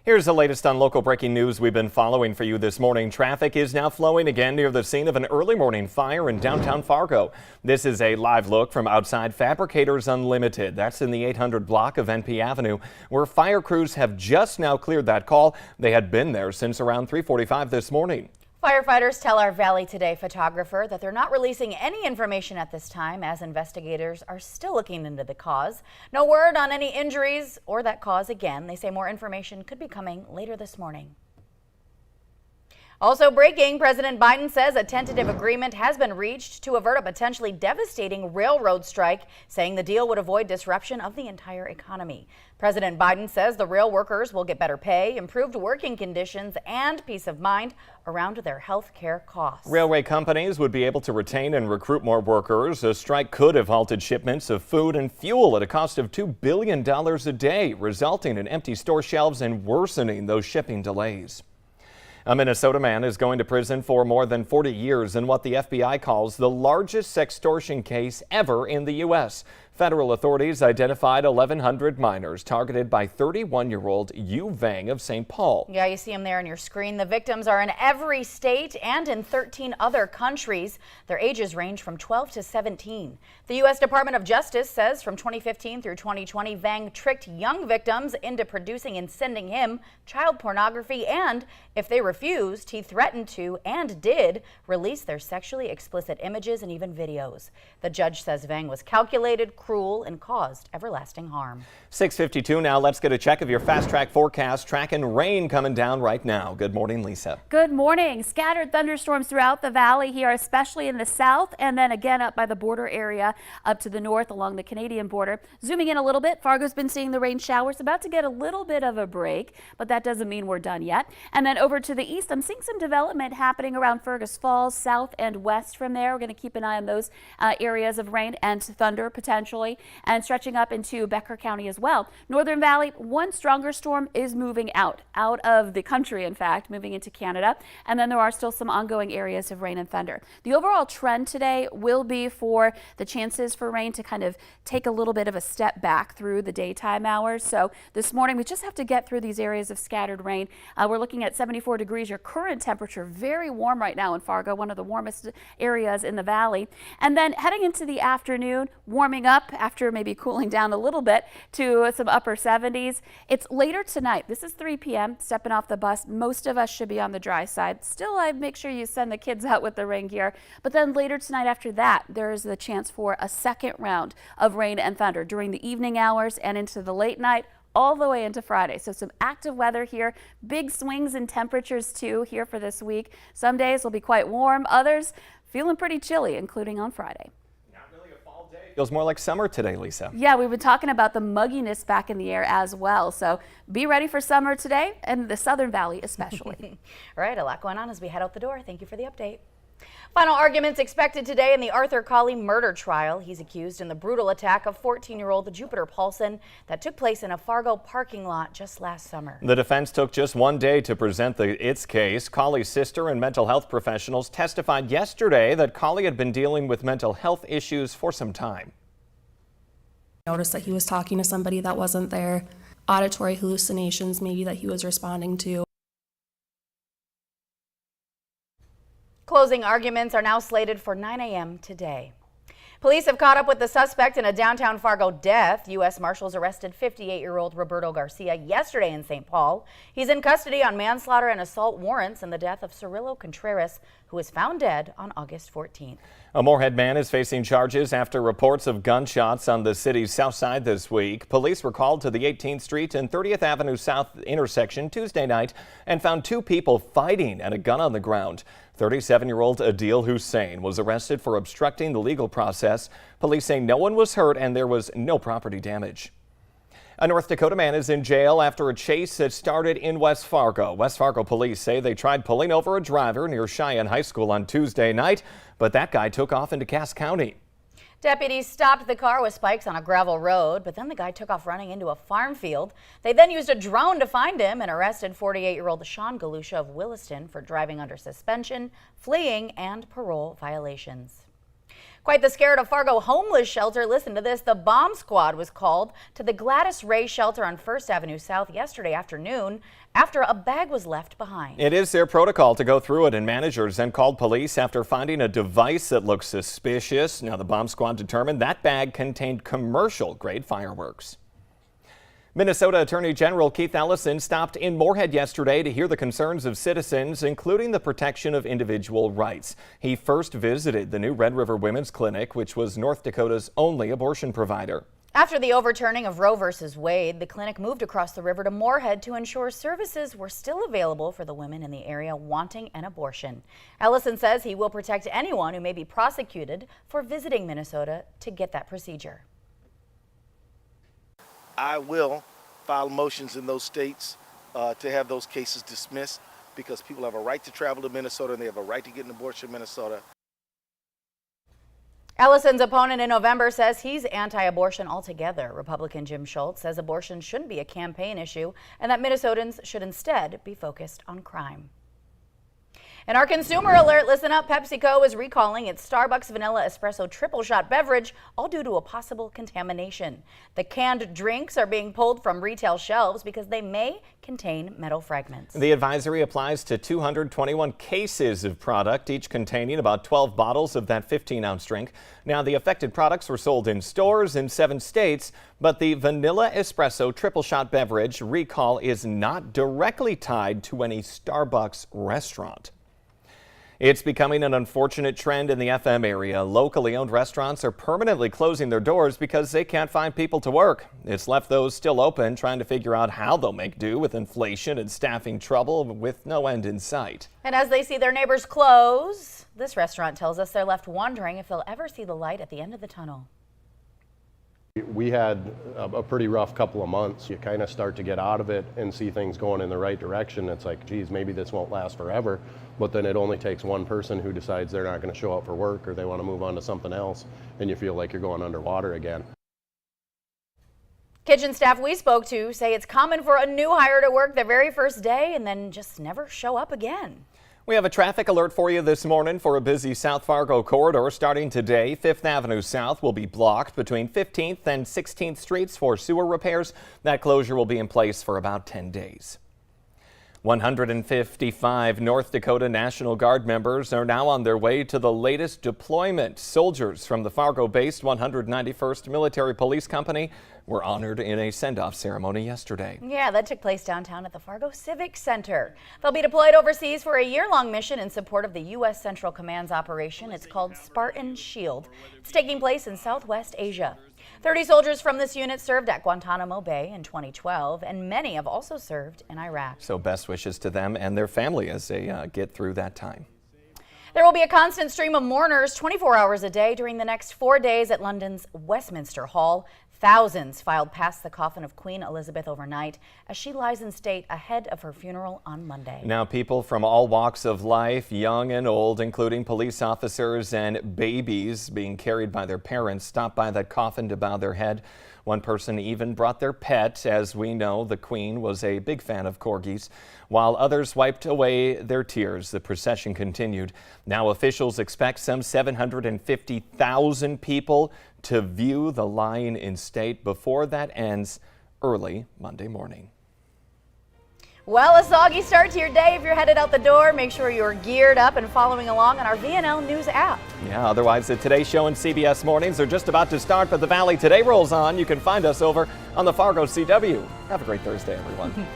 Here's the latest on local breaking news we've been following for you this morning. Traffic is now flowing again near the scene of an early morning fire in downtown Fargo. This is a live look from outside Fabricators Unlimited. That's in the 800 block of NP Avenue, where fire crews have just now cleared that call. They had been there since around 3:45 this morning. Firefighters tell our Valley Today photographer that they're not releasing any information at this time as investigators are still looking into the cause. No word on any injuries or that cause again. They say more information could be coming later this morning. Also breaking, President Biden says a tentative agreement has been reached to avert a potentially devastating railroad strike, saying the deal would avoid disruption of the entire economy. President Biden says the rail workers will get better pay, improved working conditions, and peace of mind around their health care costs. Railway companies would be able to retain and recruit more workers. A strike could have halted shipments of food and fuel at a cost of $2 billion a day, resulting in empty store shelves and worsening those shipping delays. A Minnesota man is going to prison for more than 40 years in what the FBI calls the largest sextortion case ever in the U.S. Federal authorities identified 1,100 minors targeted by 31-year-old Yu Vang of St. Paul. Yeah, you see them there on your screen. The victims are in every state and in 13 other countries. Their ages range from 12 to 17. The U.S. Department of Justice says from 2015 through 2020, Vang tricked young victims into producing and sending him child pornography, and if they refused, he threatened to and did release their sexually explicit images and even videos. The judge says Vang was calculated, cruel, and caused everlasting harm. 6:52 now. Let's get a check of your fast track forecast. Tracking rain coming down right now. Good morning, Lisa. Good morning. Scattered thunderstorms throughout the valley here, especially in the south, and then again up by the border area up to the north along the Canadian border. Zooming in a little bit, Fargo's been seeing the rain showers, about to get a little bit of a break, but that doesn't mean we're done yet. And then over to the east, I'm seeing some development happening around Fergus Falls, south and west from there. We're going to keep an eye on those areas of rain and thunder potentially, and stretching up into Becker County as well. Northern Valley, one stronger storm is moving out of the country, in fact, moving into Canada. And then there are still some ongoing areas of rain and thunder. The overall trend today will be for the chances for rain to kind of take a little bit of a step back through the daytime hours. So this morning, we just have to get through these areas of scattered rain. We're looking at 74 degrees, your current temperature, very warm right now in Fargo, one of the warmest areas in the valley. And then heading into the afternoon, warming up after maybe cooling down a little bit to some upper 70s. It's later tonight. This is 3 p.m. Stepping off the bus. Most of us should be on the dry side. Still, I'd make sure you send the kids out with the rain gear. But then later tonight after that, there is the chance for a second round of rain and thunder during the evening hours and into the late night, all the way into Friday. So some active weather here, big swings in temperatures too here for this week. Some days will be quite warm, others feeling pretty chilly, including on Friday. Feels more like summer today, Lisa. Yeah, we've been talking about the mugginess back in the air as well. So be ready for summer today, and the Southern Valley especially. All right, a lot going on as we head out the door. Thank you for the update. Final arguments expected today in the Arthur Colley murder trial. He's accused in the brutal attack of 14-year-old Jupiter Paulson that took place in a Fargo parking lot just last summer. The defense took just one day to present its case. Colley's sister and mental health professionals testified yesterday that Colley had been dealing with mental health issues for some time. Noticed that he was talking to somebody that wasn't there. Auditory hallucinations maybe that he was responding to. Closing arguments are now slated for 9 a.m. today. Police have caught up with the suspect in a downtown Fargo death. U.S. Marshals arrested 58-year-old Roberto Garcia yesterday in St. Paul. He's in custody on manslaughter and assault warrants in the death of Cirillo Contreras, who was found dead on August 14th. A Moorhead man is facing charges after reports of gunshots on the city's south side this week. Police were called to the 18th Street and 30th Avenue South intersection Tuesday night and found two people fighting and a gun on the ground. 37-year-old Adil Hussein was arrested for obstructing the legal process. Police say no one was hurt and there was no property damage. A North Dakota man is in jail after a chase that started in West Fargo. West Fargo police say they tried pulling over a driver near Cheyenne High School on Tuesday night, but that guy took off into Cass County. Deputies stopped the car with spikes on a gravel road, but then the guy took off running into a farm field. They then used a drone to find him and arrested 48-year-old Sean Galusha of Williston for driving under suspension, fleeing, and parole violations. Quite the scare at a Fargo homeless shelter. Listen to this. The bomb squad was called to the Gladys Ray shelter on 1st Avenue South yesterday afternoon after a bag was left behind. It is their protocol to go through it, and managers then called police after finding a device that looked suspicious. Now, the bomb squad determined that bag contained commercial-grade fireworks. Minnesota Attorney General Keith Ellison stopped in Moorhead yesterday to hear the concerns of citizens, including the protection of individual rights. He first visited the new Red River Women's Clinic, which was North Dakota's only abortion provider. After the overturning of Roe v. Wade, the clinic moved across the river to Moorhead to ensure services were still available for the women in the area wanting an abortion. Ellison says he will protect anyone who may be prosecuted for visiting Minnesota to get that procedure. I will file motions in those states to have those cases dismissed, because people have a right to travel to Minnesota and they have a right to get an abortion in Minnesota. Ellison's opponent in November says he's anti-abortion altogether. Republican Jim Schultz says abortion shouldn't be a campaign issue and that Minnesotans should instead be focused on crime. In our consumer alert, listen up. PepsiCo is recalling its Starbucks Vanilla Espresso Triple Shot beverage, all due to a possible contamination. The canned drinks are being pulled from retail shelves because they may contain metal fragments. The advisory applies to 221 cases of product, each containing about 12 bottles of that 15-ounce drink. Now, the affected products were sold in stores in 7 states, but the Vanilla Espresso Triple Shot beverage recall is not directly tied to any Starbucks restaurant. It's becoming an unfortunate trend in the FM area. Locally owned restaurants are permanently closing their doors because they can't find people to work. It's left those still open trying to figure out how they'll make do with inflation and staffing trouble with no end in sight. And as they see their neighbors close, this restaurant tells us they're left wondering if they'll ever see the light at the end of the tunnel. We had a pretty rough couple of months. You kind of start to get out of it and see things going in the right direction. It's like, geez, maybe this won't last forever. But then it only takes one person who decides they're not going to show up for work or they want to move on to something else, and you feel like you're going underwater again. Kitchen staff we spoke to say it's common for a new hire to work their very first day and then just never show up again. We have a traffic alert for you this morning for a busy South Fargo corridor starting today. 5th Avenue South will be blocked between 15th and 16th Streets for sewer repairs. That closure will be in place for about 10 days. 155 North Dakota National Guard members are now on their way to the latest deployment. Soldiers from the Fargo-based 191st Military Police Company were honored in a send-off ceremony yesterday. Yeah, that took place downtown at the Fargo Civic Center. They'll be deployed overseas for a year-long mission in support of the U.S. Central Command's operation. It's called Spartan Shield. It's taking place in Southwest Asia. 30 soldiers from this unit served at Guantanamo Bay in 2012, and many have also served in Iraq. So best wishes to them and their family as they get through that time. There will be a constant stream of mourners 24 hours a day during the next 4 days at London's Westminster Hall. Thousands filed past the coffin of Queen Elizabeth overnight as she lies in state ahead of her funeral on Monday. Now, people from all walks of life, young and old, including police officers and babies being carried by their parents, stopped by that coffin to bow their head. One person even brought their pet. As we know, the Queen was a big fan of corgis. While others wiped away their tears, the procession continued. Now officials expect some 750,000 people to view the lying in state before that ends early Monday morning. Well, a soggy start to your day. If you're headed out the door, make sure you're geared up and following along on our VNL News app. Yeah, otherwise the Today Show and CBS Mornings are just about to start, but the Valley Today rolls on. You can find us over on the Fargo CW. Have a great Thursday, everyone.